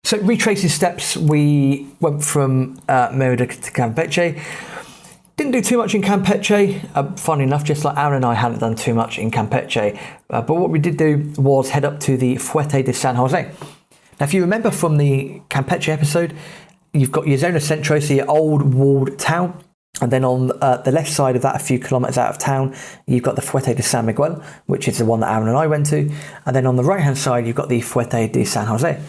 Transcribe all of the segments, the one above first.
So retracing steps, we went from Merida to Campeche. Didn't do too much in Campeche. Funny enough, just like Aaron and I hadn't done too much in Campeche. But what we did do was head up to the Fuerte de San Jose. Now, if you remember from the Campeche episode, you've got your Zona Centro, so your old walled town. And then on the left side of that, a few kilometres out of town, you've got the Fuerte de San Miguel, which is the one that Aaron and I went to. And then on the right-hand side, you've got the Fuerte de San Jose.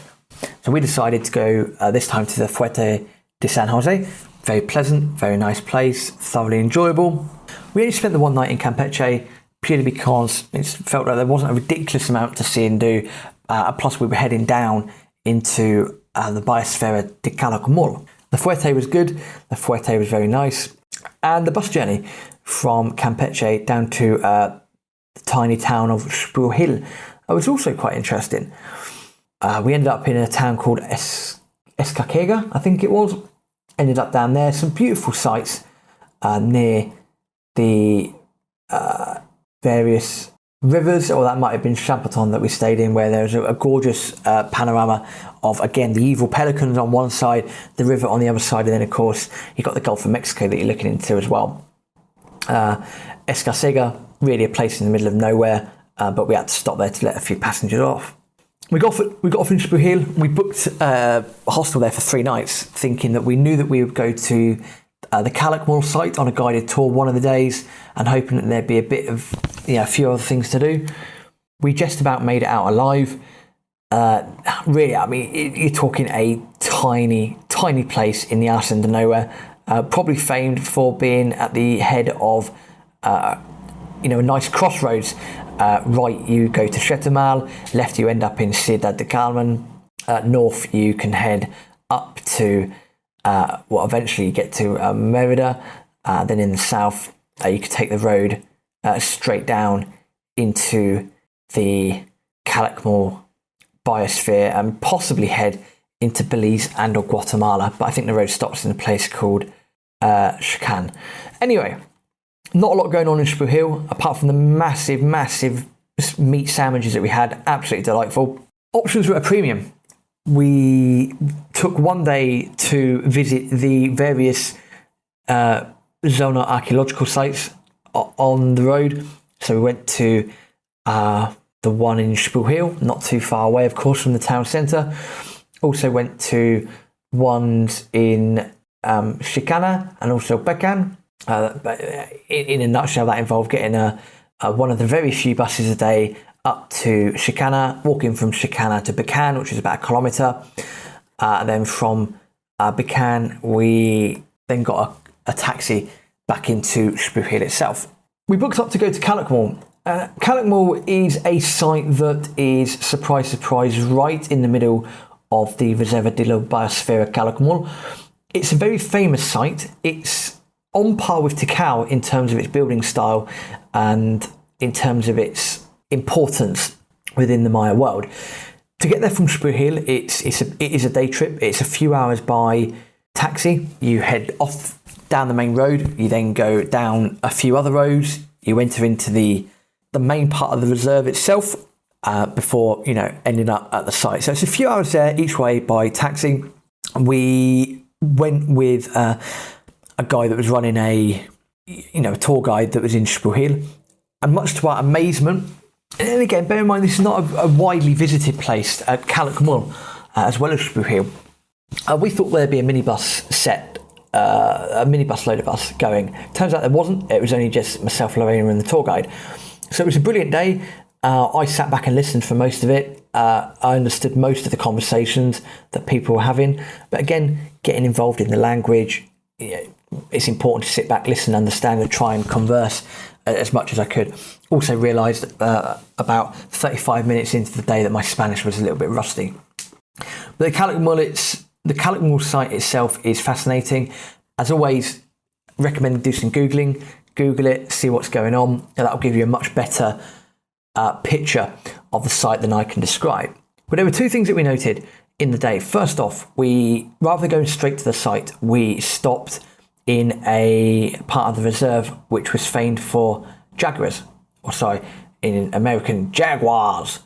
So we decided to go this time to the Fuerte de San Jose. Very pleasant, very nice place, thoroughly enjoyable. We only spent the one night in Campeche purely because it felt like there wasn't a ridiculous amount to see and do. Plus, we were heading down into the Biosfera de Calakmul. The Fuerte was good, the Fuerte was very nice. And the bus journey from Campeche down to the tiny town of Xpujil was also quite interesting. We ended up in a town called Escaquega, I think it was. Ended up down there. Some beautiful sights near the various rivers, or that might have been Champaton that we stayed in, where there's a gorgeous panorama of, again, the evil pelicans on one side, the river on the other side, and then, of course, you've got the Gulf of Mexico that you're looking into as well. Escasega, really a place in the middle of nowhere, but we had to stop there to let a few passengers off. We got off in Xpujil. We booked a hostel there for 3 nights, thinking that we knew that we would go to the Calakmul site on a guided tour one of the days, and hoping that there'd be a bit of, a few other things to do. We just about made it out alive. Really, I mean, you're talking a tiny, tiny place in the arse end of nowhere. Probably famed for being at the head of, a nice crossroads. Right, you go to Chetumal. Left, you end up in Ciudad de Carmen. North, you can head up to, eventually you get to Merida. Then in the south, you could take the road straight down into the Calakmul biosphere and possibly head into Belize and or Guatemala. But I think the road stops in a place called Yucatan. Anyway, not a lot going on in Xpujil, apart from the massive, massive meat sandwiches that we had. Absolutely delightful. Options were at a premium. We took one day to visit the various Zona archaeological sites on the road. So we went to the one in Xpujil, not too far away, of course, from the town centre. Also went to ones in Chicana and also Pecan. In a nutshell, that involved getting one of the very few buses a day up to Chicana, walking from Chicana to Pecan, which is about 1 kilometre. And then from Pecan, we then got a taxi back into Xpujil itself. We booked up to go to Calakmul. Calakmul is a site that is, surprise, surprise, right in the middle of the Reserva de la Biosfera Calakmul. It's a very famous site. It's on par with Tikal in terms of its building style and in terms of its importance within the Maya world. To get there from Xpujil, it is a day trip. It's a few hours by taxi. You head off down the main road. You then go down a few other roads. You enter into the main part of the reserve itself before ending up at the site. So it's a few hours there each way by taxi. We went with a guy that was running a tour guide that was in Xpujil, and much to our amazement, and again, bear in mind this is not a widely visited place at Calakmul as well as Xpujil. We thought there'd be a minibus set, a minibus load of us going. Turns out there wasn't. It was only just myself, Lorena, and the tour guide. So it was a brilliant day. I sat back and listened for most of it. I understood most of the conversations that people were having, but again, getting involved in the language, it's important to sit back, listen, understand, and try and converse as much as I could. Also realised about 35 minutes into the day that my Spanish was a little bit rusty. But the Calakmul site itself is fascinating. As always, recommend to do some Googling. Google it, see what's going on, and that'll give you a much better picture of the site than I can describe. But there were 2 things that we noted in the day. First off, rather than going straight to the site, we stopped in a part of the reserve which was famed for Jaguars, in American Jaguars.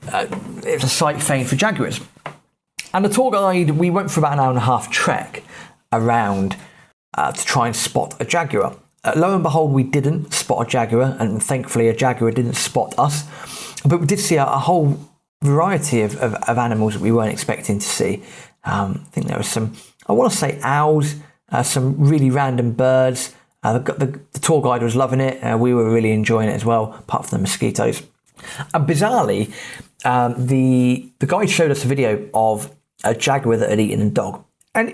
It was a site famed for Jaguars. And the tour guide, we went for about an hour and a half trek around to try and spot a jaguar. Lo and behold, we didn't spot a jaguar, and thankfully a jaguar didn't spot us. But we did see a whole variety of animals that we weren't expecting to see. I think there was some, I want to say owls, some really random birds. The tour guide was loving it. We were really enjoying it as well, apart from the mosquitoes. And bizarrely, the guide showed us a video of a jaguar that had eaten a dog. And,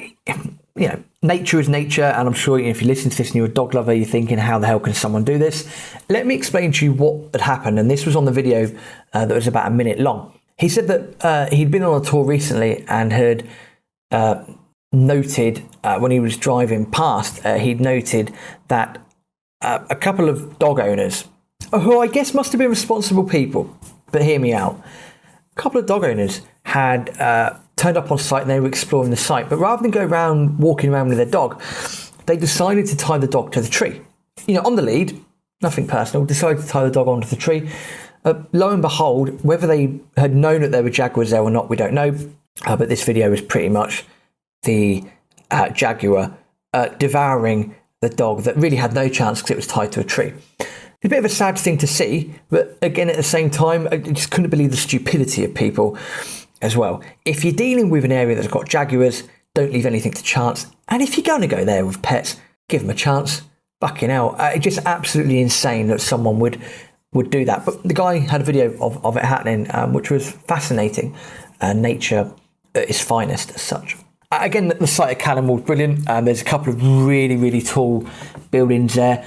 you know, nature is nature. And I'm sure if you listen to this and you're a dog lover, you're thinking, how the hell can someone do this? Let me explain to you what had happened. And this was on the video that was about a minute long. He said that he'd been on a tour recently and had noted when he was driving past, he'd noted that a couple of dog owners, who I guess must have been responsible people, but hear me out. A couple of dog owners had turned up on site and they were exploring the site, but rather than go around walking around with their dog, they decided to tie the dog to the tree. You know, on the lead, nothing personal, decided to tie the dog onto the tree. Lo and behold, whether they had known that there were jaguars there or not, we don't know. But this video was pretty much the jaguar devouring the dog that really had no chance because it was tied to a tree. It's a bit of a sad thing to see, but again, at the same time, I just couldn't believe the stupidity of people as well. If you're dealing with an area that's got jaguars, don't leave anything to chance. And if you're going to go there with pets, give them a chance. Fucking hell. It's just absolutely insane that someone would do that. But the guy had a video of it happening, which was fascinating. Nature at its finest as such. Again, the site of Callum was brilliant. There's a couple of really, really tall buildings there.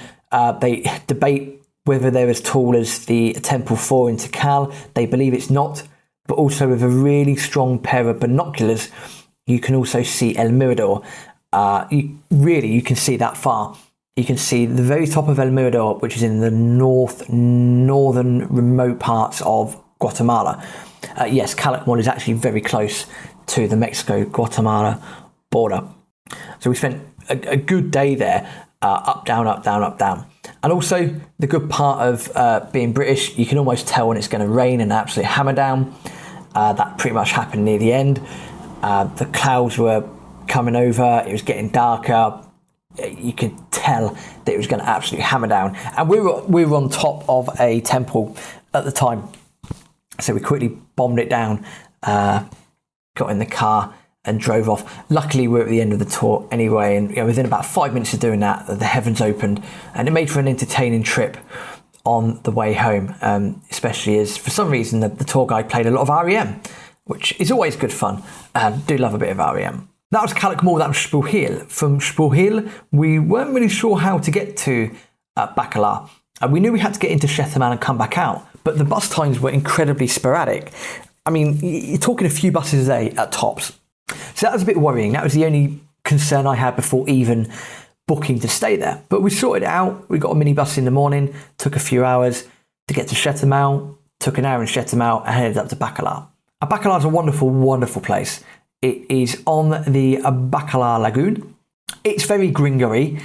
They debate whether they're as tall as the Temple 4 in Tikal. They believe it's not, but also with a really strong pair of binoculars, you can also see El Mirador. You can see that far. You can see the very top of El Mirador, which is in the northern remote parts of Guatemala. Yes, Calakmul is actually very close to the Mexico-Guatemala border. So we spent a good day there, up, down, up, down, up, down. And also the good part of being British, you can almost tell when it's going to rain and absolutely hammer down. That pretty much happened near the end. The clouds were coming over, it was getting darker. You could tell that it was going to absolutely hammer down. And we were on top of a temple at the time. So we quickly bombed it down, got in the car and drove off. Luckily, we were at the end of the tour anyway. And within about 5 minutes of doing that, the heavens opened. And it made for an entertaining trip on the way home, especially as, for some reason, the tour guide played a lot of REM, which is always good fun. Do love a bit of REM. That was Calakmul, that was Spuhil. From Spuhil, we weren't really sure how to get to Bacalar. We knew we had to get into Chetumal and come back out, but the bus times were incredibly sporadic. I mean, you're talking a few buses a day at tops. So that was a bit worrying. That was the only concern I had before even booking to stay there. But we sorted it out. We got a minibus in the morning, took a few hours to get to Chetumal, took an hour in Chetumal and headed up to Bacalar. Bacalar is a wonderful, wonderful place. It is on the Bacalar Lagoon. It's very gringo-y.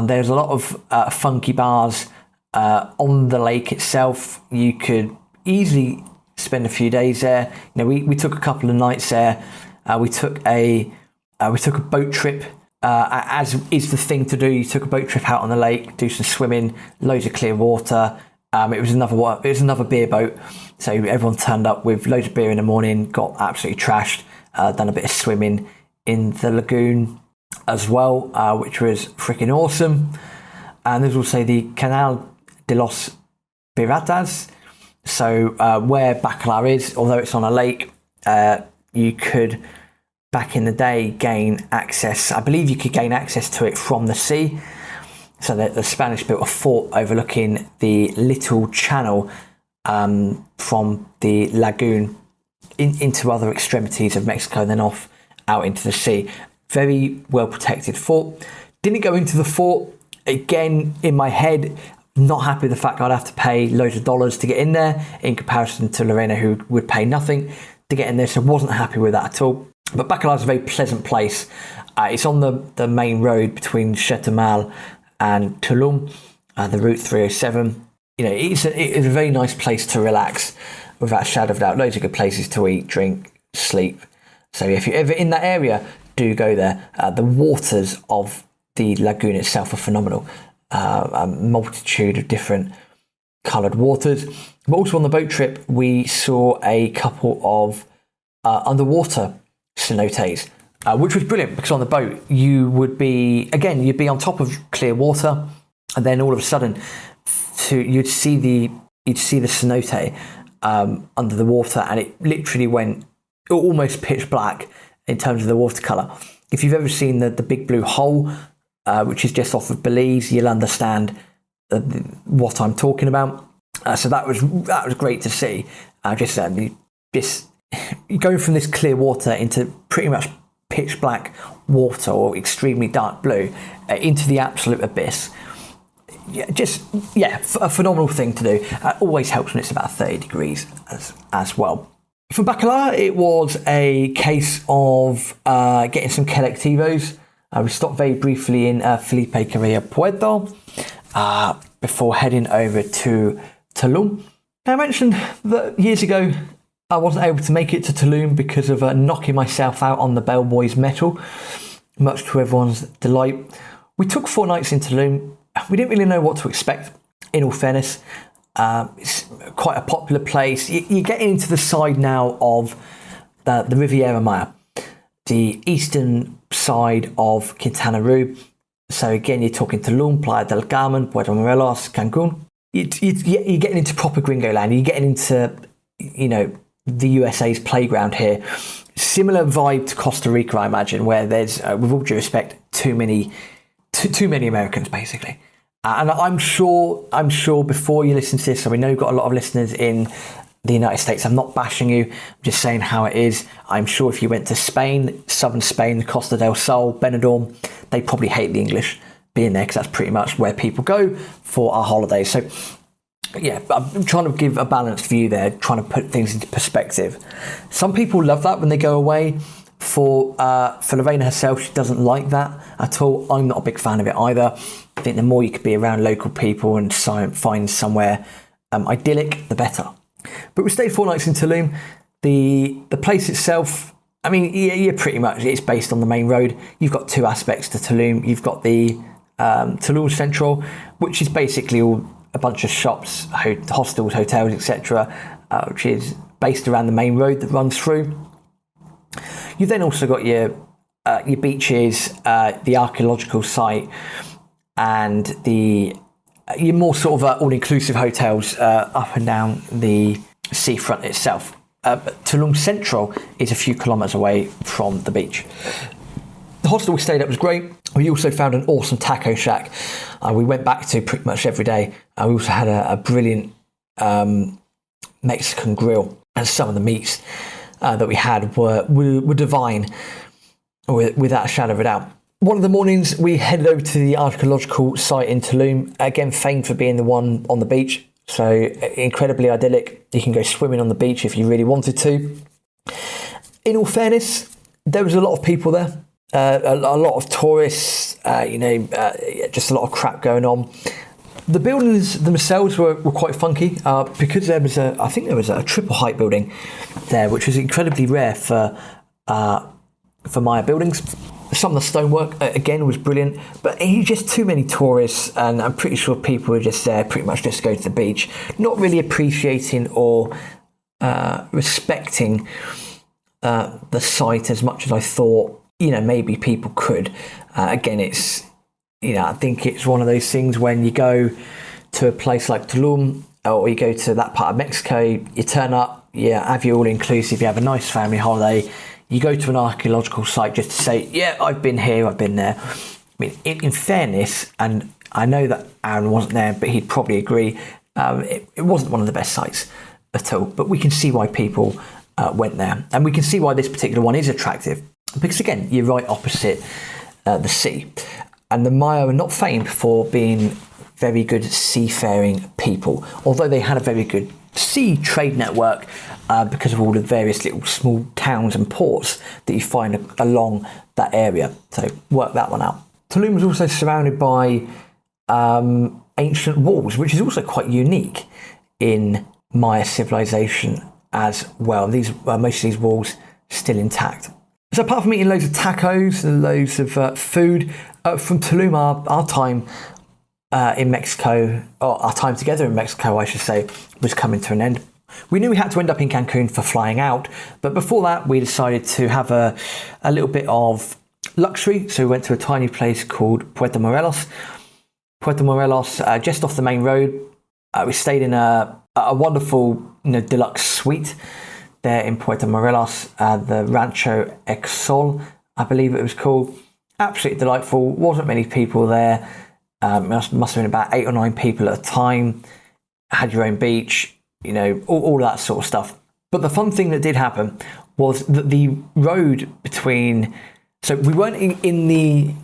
There's a lot of funky bars on the lake itself. You could easily spend a few days there. We took a couple of nights there. We took a boat trip, as is the thing to do. You took a boat trip out on the lake, do some swimming, loads of clear water. It was another beer boat, so everyone turned up with loads of beer in the morning, got absolutely trashed. Done a bit of swimming in the lagoon as well, which was freaking awesome. And there's also the Canal de los Piratas. So where Bacalar is, although it's on a lake, you could, back in the day, gain access. I believe you could gain access to it from the sea. So the Spanish built a fort overlooking the little channel from the lagoon into other extremities of Mexico, and then off out into the sea. Very well protected fort. Didn't go into the fort. Again, in my head, not happy with the fact I'd have to pay loads of dollars to get in there in comparison to Lorena, who would pay nothing to get in there, so wasn't happy with that at all. But Bacalar is a very pleasant place. It's on the main road between Chetumal and Tulum, the Route 307. It's a very nice place to relax, without a shadow of doubt. Loads of good places to eat, drink, sleep. So if you're ever in that area, do go there. The waters of the lagoon itself are phenomenal. A multitude of different coloured waters. But also on the boat trip, we saw a couple of underwater cenotes, which was brilliant because on the boat you'd be on top of clear water, and then all of a sudden you'd see the cenote under the water, and it literally went almost pitch black in terms of the water colour. If you've ever seen the Big Blue Hole, which is just off of Belize, you'll understand what I'm talking about. So that was great to see. Just going from this clear water into pretty much pitch black water or extremely dark blue into the absolute abyss. A phenomenal thing to do. Always helps when it's about 30 degrees as well. For Bacala, it was a case of getting some colectivos. We stopped very briefly in Felipe Carrillo Puerto before heading over to Tulum. Now, I mentioned that years ago I wasn't able to make it to Tulum because of knocking myself out on the Bellboys metal, much to everyone's delight. We took 4 nights in Tulum. We didn't really know what to expect, in all fairness. It's quite a popular place. You're getting into the side now of the Riviera Maya, the eastern side of Quintana Roo. So again, you're talking Tulum, Playa del Carmen, Puerto Morelos, Cancun. You're getting into proper gringo land. You're getting into, the USA's playground here. Similar vibe to Costa Rica, I imagine, where there's, with all due respect, too many Americans, basically. And I'm sure before you listen to this, so we know you've got a lot of listeners in the United States. I'm not bashing you. I'm just saying how it is. I'm sure if you went to Spain, southern Spain, Costa del Sol, Benidorm, they probably hate the English being there because that's pretty much where people go for our holidays. So yeah, I'm trying to give a balanced view there, trying to put things into perspective. Some people love that when they go away. For Lorena herself, she doesn't like that at all. I'm not a big fan of it either. I think the more you could be around local people and find somewhere idyllic, the better. But we stayed 4 nights in Tulum. The place itself, I mean, yeah, pretty much it's based on the main road. You've got 2 aspects to Tulum. You've got the Tulum Central, which is basically all a bunch of shops, hostels, hotels, etc., which is based around the main road that runs through. You've then also got your beaches, the archaeological site, and your more sort of all-inclusive hotels up and down the seafront itself. But Tulum Central is a few kilometres away from the beach. The hostel we stayed at was great. We also found an awesome taco shack we went back to pretty much every day. We also had a brilliant Mexican grill, and some of the meats that we had were divine, without a shadow of a doubt. One of the mornings we headed over to the archaeological site in Tulum, again famed for being the one on the beach, so incredibly idyllic. You can go swimming on the beach if you really wanted to. In all fairness, there was a lot of people there, a lot of tourists, just a lot of crap going on. The buildings themselves were quite funky because there was a triple height building there, which was incredibly rare for Maya buildings. Some of the stonework again was brilliant, but just too many tourists, and I'm pretty sure people were just there pretty much just to go to the beach, not really appreciating or respecting the site as much as I thought maybe people could. Again, it's I think it's one of those things when you go to a place like Tulum or you go to that part of Mexico, you turn up, you have your all-inclusive, you have a nice family holiday, you go to an archaeological site just to say, yeah, I've been here, I've been there. I mean, in fairness, and I know that Aaron wasn't there, but he'd probably agree, it wasn't one of the best sites at all, but we can see why people went there. And we can see why this particular one is attractive, because again, you're right opposite the sea. And the Maya are not famed for being very good seafaring people, although they had a very good sea trade network because of all the various little small towns and ports that you find along that area. So work that one out. Tulum was also surrounded by ancient walls, which is also quite unique in Maya civilization as well. Most of these walls still intact. So apart from eating loads of tacos and loads of food, from Tulum, our time in Mexico, or our time together in Mexico, I should say, was coming to an end. We knew we had to end up in Cancun for flying out, but before that we decided to have a little bit of luxury. So we went to a tiny place called Puerto Morelos. Puerto Morelos, just off the main road. We stayed in a wonderful deluxe suite there in Puerto Morelos, the Rancho Exol, I believe it was called. Absolutely delightful. Wasn't many people there. Must have been about 8 or 9 people at a time. Had your own beach, all that sort of stuff. But the fun thing that did happen was that the road between, so we weren't in the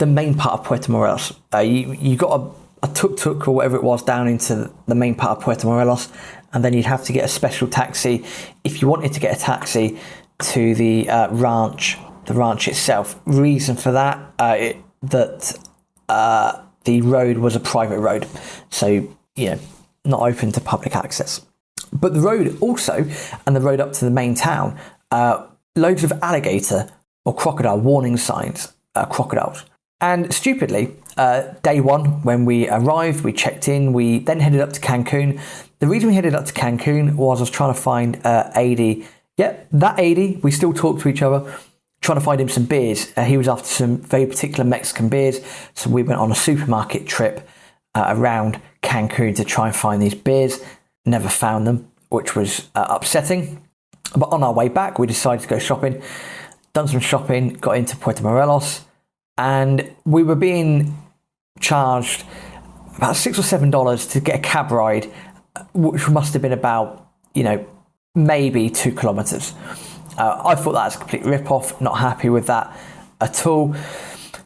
main part of Puerto Morelos. You got a tuk-tuk or whatever it was down into the main part of Puerto Morelos, and then you'd have to get a special taxi if you wanted to get a taxi to the ranch itself. Reason for that, the road was a private road, so not open to public access. But the road also, and the road up to the main town, loads of alligator or crocodile warning signs, crocodiles. And stupidly, day one, when we arrived, we checked in, we then headed up to Cancun. The reason we headed up to Cancun was I was trying to find AD. Yep, that AD, we still talk to each other, trying to find him some beers. He was after some very particular Mexican beers, so we went on a supermarket trip around Cancun to try and find these beers. Never found them, which was upsetting. But on our way back, we decided to go shopping. Done some shopping, got into Puerto Morelos, and we were being charged about $6 or $7 to get a cab ride, which must have been about, maybe 2 kilometers. I thought that was a complete rip-off, not happy with that at all.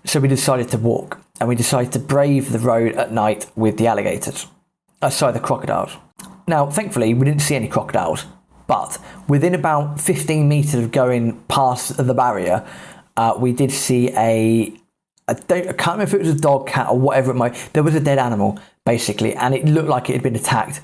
So we decided to walk, and we decided to brave the road at night with the alligators. The crocodiles. Now, thankfully, we didn't see any crocodiles, but within about 15 meters of going past the barrier, we did see I can't remember if it was a dog, cat, or whatever it might. There was a dead animal, basically, and it looked like it had been attacked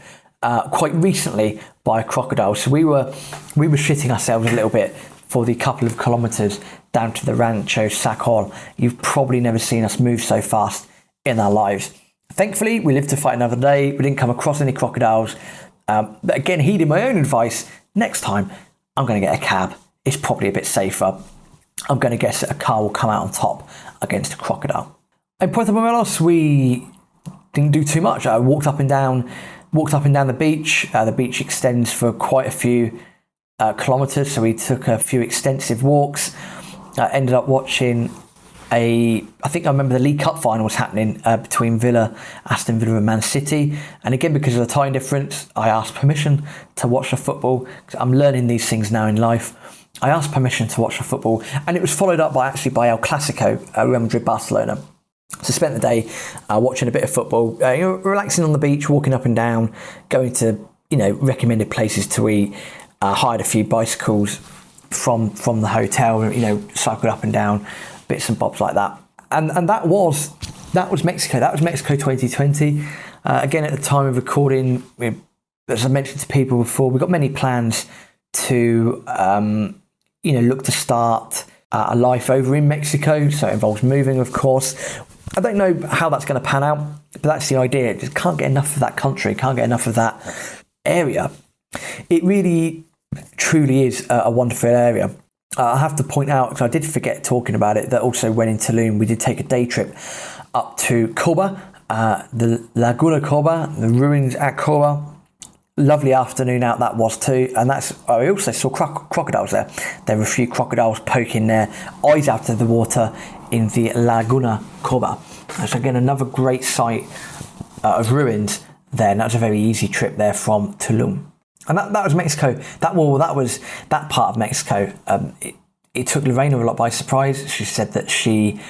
quite recently by a crocodile. So we were shitting ourselves a little bit for the couple of kilometers down to the Rancho Sacol. You've probably never seen us move so fast in our lives. Thankfully, we lived to fight another day. We didn't come across any crocodiles. But again, heeding my own advice, next time I'm going to get a cab. It's probably a bit safer. I'm going to guess that a car will come out on top against a crocodile. In Puerto Morelos, we didn't do too much. I walked up and down the beach. The beach extends for quite a few kilometers, so we took a few extensive walks. Ended up watching I think I remember the League Cup final was happening between Aston Villa and Man City. And again, because of the time difference, I asked permission to watch the football. I'm learning these things now in life. I asked permission to watch the football, and it was followed up by El Clasico, Real Madrid-Barcelona. So spent the day watching a bit of football, relaxing on the beach, walking up and down, going to recommended places to eat. Hired a few bicycles from the hotel, cycled up and down, bits and bobs like that. And that was Mexico. That was Mexico 2020. Again, at the time of recording, as I mentioned to people before, we've got many plans to look to start a life over in Mexico. So it involves moving, of course. I don't know how that's going to pan out, but that's the idea. Just can't get enough of that country, can't get enough of that area. It really, truly is a wonderful area. I have to point out, because I did forget talking about it, that also when in Tulum, we did take a day trip up to Coba, the Laguna Coba, the ruins at Coba. Lovely afternoon out that was too, and I also saw crocodiles there. There were a few crocodiles poking their eyes out of the water in the Laguna Coba. So again, another great site of ruins there, and that was a very easy trip there from Tulum. And that was Mexico. That was that part of Mexico. It took Lorena a lot by surprise. She said that she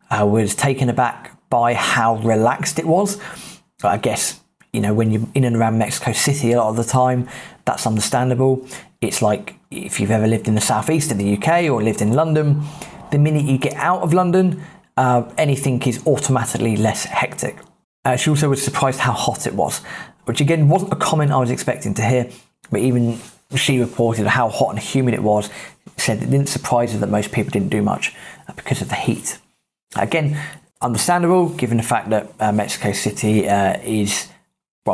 was taken aback by how relaxed it was. But I guess, when you're in and around Mexico City a lot of the time, that's understandable. It's like if you've ever lived in the southeast of the UK or lived in London, the minute you get out of London, anything is automatically less hectic. She also was surprised how hot it was, which again wasn't a comment I was expecting to hear. But even she reported how hot and humid it was. Said it didn't surprise her that most people didn't do much because of the heat. Again, understandable given the fact that Mexico City is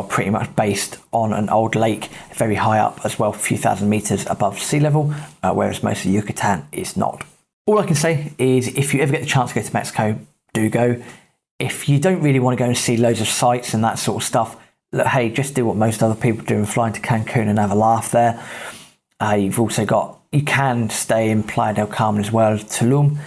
pretty much based on an old lake, very high up as well, a few thousand meters above sea level, whereas most of Yucatan is not. All I can say is if you ever get the chance to go to Mexico, do go. If you don't really want to go and see loads of sights and that sort of stuff, look, hey, just do what most other people do and fly to Cancun and have a laugh there. You can stay in Playa del Carmen as well as Tulum.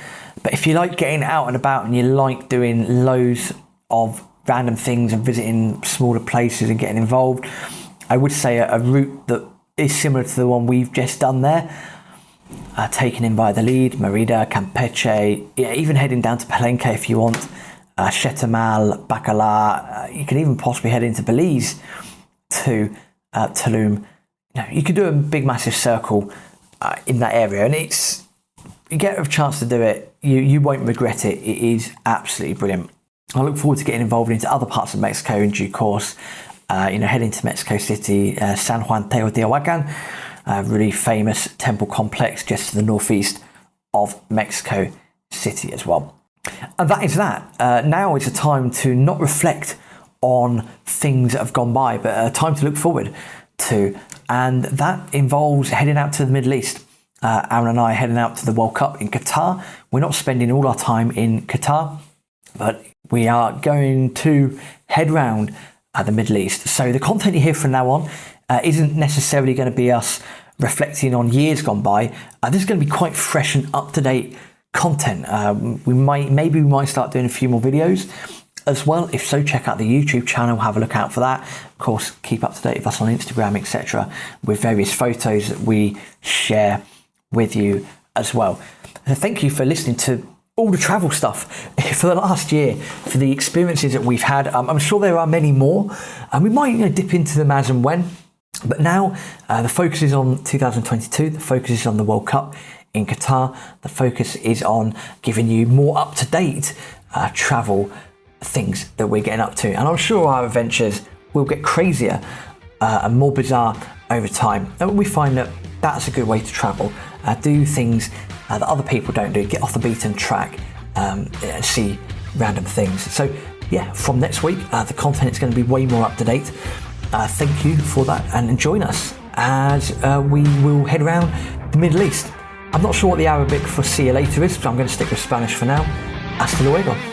But if you like getting out and about and you like doing loads of random things and visiting smaller places and getting involved, I would say a route that is similar to the one we've just done there, taken in by the lead, Merida, Campeche, even heading down to Palenque if you want, Chetumal, Bacalar, you can even possibly head into Belize to Tulum. You could do a big massive circle in that area, and you get a chance to do it, you won't regret it. It is absolutely brilliant. I look forward to getting involved into other parts of Mexico in due course. Heading to Mexico City, San Juan Teotihuacan, a really famous temple complex just to the northeast of Mexico City as well. And that is that. Now is a time to not reflect on things that have gone by, but a time to look forward to. And that involves heading out to the Middle East. Aaron and I are heading out to the World Cup in Qatar. We're not spending all our time in Qatar, but we are going to head round the Middle East. So the content you hear from now on isn't necessarily going to be us reflecting on years gone by. This is going to be quite fresh and up-to-date content. We might start doing a few more videos as well. If so, check out the YouTube channel, have a look out for that. Of course, keep up to date with us on Instagram, etc., with various photos that we share with you as well. Thank you for listening to all the travel stuff for the last year, for the experiences that we've had. I'm sure there are many more, and we might dip into them as and when. But now the focus is on 2022. The focus is on the World Cup in Qatar. The focus is on giving you more up-to-date travel things that we're getting up to. And I'm sure our adventures will get crazier and more bizarre over time. And we find that that's a good way to travel. Do things that other people don't do. Get off the beaten track and see random things. So yeah, from next week, the content is going to be way more up to date. Thank you for that, and join us as we will head around the Middle East. I'm not sure what the Arabic for see you later is, so I'm going to stick with Spanish for now. Hasta luego.